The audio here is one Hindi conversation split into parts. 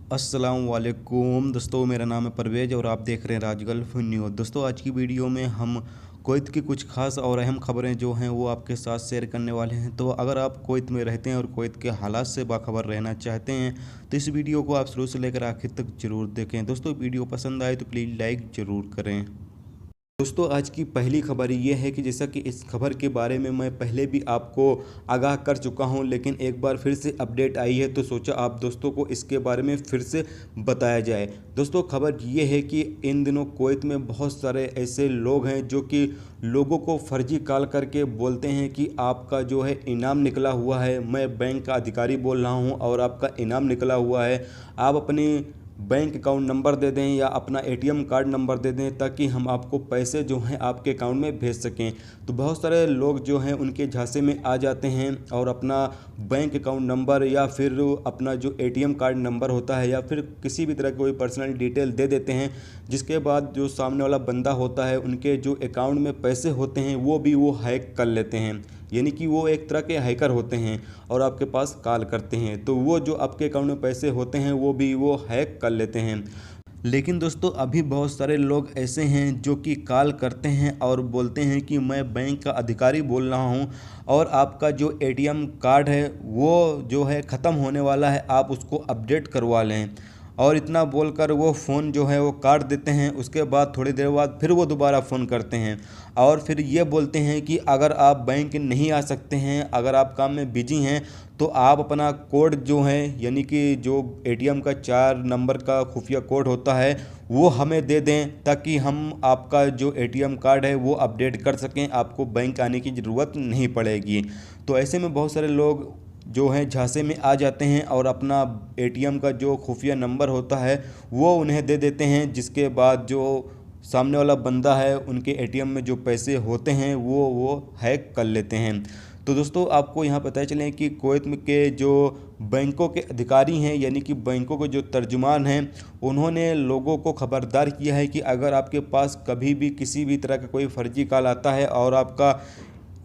अस्सलाम वालेकुम दोस्तों, मेरा नाम है परवेज़ और आप देख रहे हैं राजगल्फ न्यूज़। दोस्तों, आज की वीडियो में हम कुवैत की कुछ खास और अहम खबरें जो हैं वो आपके साथ शेयर करने वाले हैं। तो अगर आप कुवैत में रहते हैं और कुवैत के हालात से बाखबर रहना चाहते हैं तो इस वीडियो को आप शुरू से लेकर आखिर तक ज़रूर देखें। दोस्तों, वीडियो पसंद आए तो प्लीज़ लाइक ज़रूर करें। दोस्तों, आज की पहली खबर ये है कि जैसा कि इस खबर के बारे में मैं पहले भी आपको आगाह कर चुका हूं, लेकिन एक बार फिर से अपडेट आई है तो सोचा आप दोस्तों को इसके बारे में फिर से बताया जाए। दोस्तों, खबर ये है कि इन दिनों कुवैत में बहुत सारे ऐसे लोग हैं जो कि लोगों को फर्जी कॉल करके बोलते हैं कि आपका जो है इनाम निकला हुआ है। मैं बैंक का अधिकारी बोल रहा हूँ और आपका इनाम निकला हुआ है। आप अपनी बैंक अकाउंट नंबर दे दें या अपना एटीएम कार्ड नंबर दे दें ताकि हम आपको पैसे जो हैं आपके अकाउंट में भेज सकें। तो बहुत सारे लोग जो हैं उनके झांसे में आ जाते हैं और अपना बैंक अकाउंट नंबर या फिर अपना जो एटीएम कार्ड नंबर होता है या फिर किसी भी तरह की कोई पर्सनल डिटेल दे देते हैं, जिसके बाद जो सामने वाला बंदा होता है उनके जो अकाउंट में पैसे होते हैं वो हैक कर लेते हैं। यानी कि वो एक तरह के हैकर होते हैं और आपके पास कॉल करते हैं, तो वो जो आपके अकाउंट में पैसे होते हैं वो हैक कर लेते हैं। लेकिन दोस्तों, अभी बहुत सारे लोग ऐसे हैं जो कि कॉल करते हैं और बोलते हैं कि मैं बैंक का अधिकारी बोल रहा हूं और आपका जो एटीएम कार्ड है वो जो है ख़त्म होने वाला है, आप उसको अपडेट करवा लें। और इतना बोलकर वो फ़ोन जो है वो काट देते हैं। उसके बाद थोड़ी देर बाद फिर वो दोबारा फ़ोन करते हैं और फिर ये बोलते हैं कि अगर आप बैंक नहीं आ सकते हैं, अगर आप काम में बिजी हैं, तो आप अपना कोड जो है यानी कि जो एटीएम का 4 नंबर का खुफिया कोड होता है वो हमें दे दें ताकि हम आपका जो एटीएम कार्ड है वो अपडेट कर सकें, आपको बैंक आने की ज़रूरत नहीं पड़ेगी। तो ऐसे में बहुत सारे लोग जो हैं झांसे में आ जाते हैं और अपना एटीएम का जो खुफिया नंबर होता है वो उन्हें दे देते हैं, जिसके बाद जो सामने वाला बंदा है उनके एटीएम में जो पैसे होते हैं वो हैक कर लेते हैं। तो दोस्तों, आपको यहाँ पता चलें कि कुवैत के जो बैंकों के अधिकारी हैं यानी कि बैंकों के जो तर्जुमान हैं, उन्होंने लोगों को खबरदार किया है कि अगर आपके पास कभी भी किसी भी तरह का कोई फर्जी कॉल आता है और आपका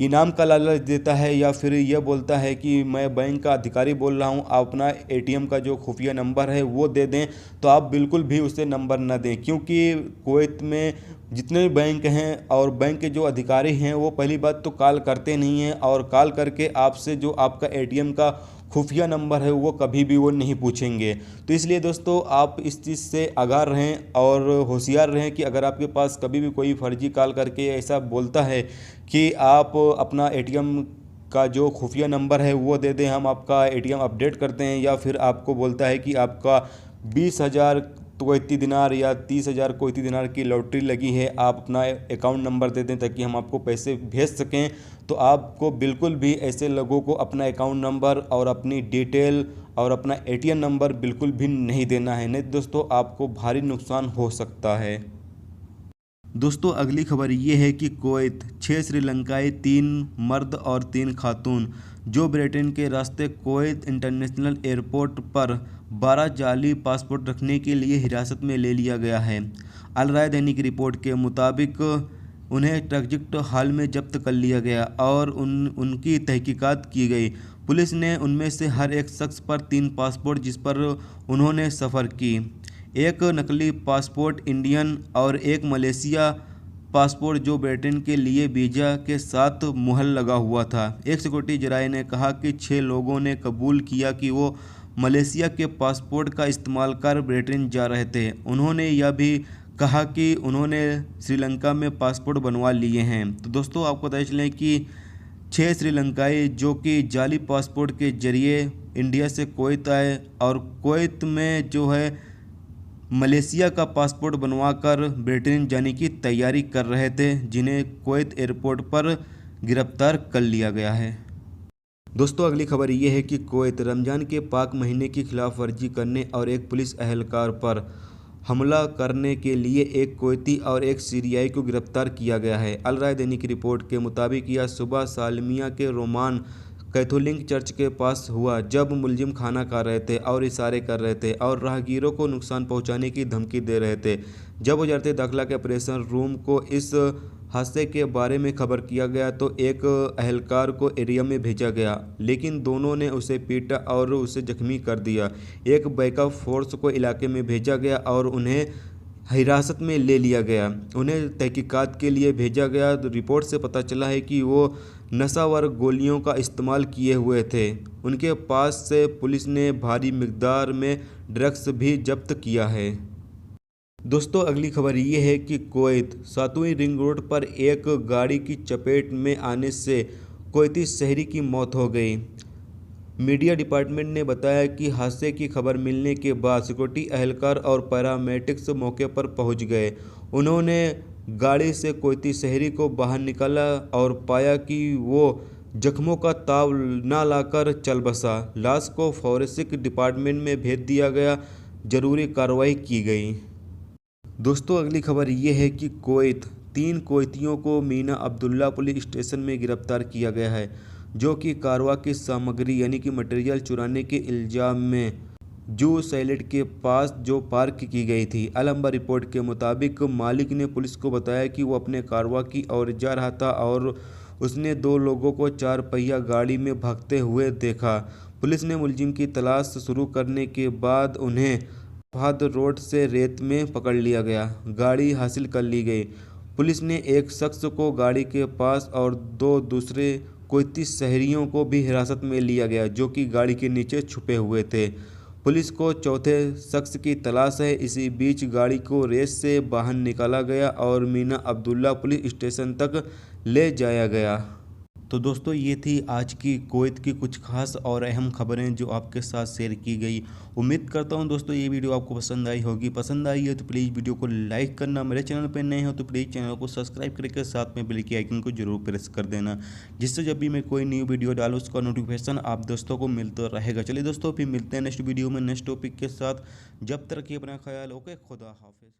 इनाम का लालच देता है या फिर यह बोलता है कि मैं बैंक का अधिकारी बोल रहा हूं, आप अपना एटीएम का जो खुफिया नंबर है वो दे दें, तो आप बिल्कुल भी उसे नंबर न दें। क्योंकि कुवैत में जितने भी बैंक हैं और बैंक के जो अधिकारी हैं वो पहली बात तो कॉल करते नहीं हैं और कॉल करके आपसे जो आपका एटीएम का खुफिया नंबर है वो कभी भी वो नहीं पूछेंगे। तो इसलिए दोस्तों, आप इस चीज़ से आगाह रहें और होशियार रहें कि अगर आपके पास कभी भी कोई फर्जी कॉल करके ऐसा बोलता है कि आप अपना एटीएम का जो खुफिया नंबर है वो दे दें, हम आपका एटीएम अपडेट करते हैं, या फिर आपको बोलता है कि आपका 20,000 कुवैती दिनार या 30,000 कुवैती दिनार की लॉटरी लगी है, आप अपना अकाउंट नंबर दे दें ताकि हम आपको पैसे भेज सकें, तो आपको बिल्कुल भी ऐसे लोगों को अपना अकाउंट नंबर और अपनी डिटेल और अपना एटीएम नंबर बिल्कुल भी नहीं देना है, नहीं दोस्तों आपको भारी नुकसान हो सकता है। दोस्तों, अगली खबर ये है कि कुवैत 6 श्रीलंकाई, 3 मर्द और 3 खातून जो ब्रिटेन के रास्ते कुवैत इंटरनेशनल एयरपोर्ट पर 12 जाली पासपोर्ट रखने के लिए हिरासत में ले लिया गया है। अल राय दैनिक की रिपोर्ट के मुताबिक उन्हें ट्रांजिट हॉल में जब्त कर लिया गया और उनकी तहकीकात की गई। पुलिस ने उनमें से हर एक शख्स पर 3 पासपोर्ट जिस पर उन्होंने सफ़र की, एक नकली पासपोर्ट इंडियन और एक मलेशिया पासपोर्ट जो ब्रिटेन के लिए वीज़ा के साथ मुहर लगा हुआ था। एक सिक्योरिटी जराये ने कहा कि 6 लोगों ने कबूल किया कि वो मलेशिया के पासपोर्ट का इस्तेमाल कर ब्रिटेन जा रहे थे। उन्होंने यह भी कहा कि उन्होंने श्रीलंका में पासपोर्ट बनवा लिए हैं। तो दोस्तों, आपको पता चलें कि 6 श्रीलंकाई जो कि जाली पासपोर्ट के जरिए इंडिया से कुवैत आए और कुवैत में जो है मलेशिया का पासपोर्ट बनवाकर ब्रिटेन जाने की तैयारी कर रहे थे, जिन्हें कुवैत एयरपोर्ट पर गिरफ्तार कर लिया गया है। दोस्तों, अगली खबर ये है कि कुवैत रमज़ान के पाक महीने की खिलाफ वर्जी करने और एक पुलिस एहलकार पर हमला करने के लिए एक कुवैती और एक सीरियाई को गिरफ्तार किया गया है। अल राय दैनिक की रिपोर्ट के मुताबिक यह सुबह सालमिया के रोमान कैथोलिक चर्च के पास हुआ जब मुलजिम खाना खा रहे थे और इशारे कर रहे थे और राहगीरों को नुकसान पहुंचाने की धमकी दे रहे थे। जब वजारत दाखिला के ऑपरेशन रूम को इस हादसे के बारे में खबर किया गया तो एक अहलकार को एरिया में भेजा गया, लेकिन दोनों ने उसे पीटा और उसे जख्मी कर दिया। एक बैकअप फोर्स को इलाके में भेजा गया और उन्हें हिरासत में ले लिया गया। उन्हें तहकीकात के लिए भेजा गया तो रिपोर्ट से पता चला है कि वो नशावर गोलियों का इस्तेमाल किए हुए थे। उनके पास से पुलिस ने भारी मिकदार में ड्रग्स भी जब्त किया है। दोस्तों अगली खबर ये है कि कुवैत 7वीं रिंग रोड पर एक गाड़ी की चपेट में आने से कुवैती शहरी की मौत हो गई। मीडिया डिपार्टमेंट ने बताया कि हादसे की खबर मिलने के बाद सिक्योरिटी एहलकार और पैरामेडिक्स मौके पर पहुंच गए। उन्होंने गाड़ी से कुवैती शहरी को बाहर निकाला और पाया कि वो जख्मों का ताव न लाकर चल बसा। लाश को फॉरेंसिक डिपार्टमेंट में भेज दिया गया। जरूरी कार्रवाई की गई। दोस्तों अगली खबर ये है कि कुवैत 3 कुवैतियों को मीना अब्दुल्ला पुलिस स्टेशन में गिरफ्तार किया गया है, जो कि कारवा की सामग्री यानी कि मटेरियल चुराने के इल्ज़ाम में जू सैलेड के पास जो पार्क की गई थी। अलहंबा रिपोर्ट के मुताबिक मालिक ने पुलिस को बताया कि वो अपने कारवा की ओर जा रहा था और उसने 2 लोगों को 4 पहिया गाड़ी में भागते हुए देखा। पुलिस ने मुलजिम की तलाश शुरू करने के बाद उन्हें फहद रोड से रेत में पकड़ लिया गया। गाड़ी हासिल कर ली गई। पुलिस ने एक शख्स को गाड़ी के पास और 2 दूसरे कुवैती शहरियों को भी हिरासत में लिया गया, जो कि गाड़ी के नीचे छुपे हुए थे। पुलिस को चौथे शख्स की तलाश है। इसी बीच गाड़ी को रेस से बाहर निकाला गया और मीना अब्दुल्ला पुलिस स्टेशन तक ले जाया गया। तो दोस्तों ये थी आज की कुवैत की कुछ खास और अहम खबरें जो आपके साथ शेयर की गई। उम्मीद करता हूँ दोस्तों ये वीडियो आपको पसंद आई होगी। पसंद आई है तो प्लीज़ वीडियो को लाइक करना, मेरे चैनल पर नए हो तो प्लीज़ चैनल को सब्सक्राइब करके साथ में बेल के आइकन को जरूर प्रेस कर देना, जिससे जब भी मैं कोई न्यू वीडियो डालूँ उसका नोटिफिकेशन आप दोस्तों को मिलता रहेगा। चलिए दोस्तों फिर मिलते हैं नेक्स्ट वीडियो में नेक्स्ट टॉपिक के साथ। जब तक ये अपना ख्याल, ओके, खुदा हाफिज़।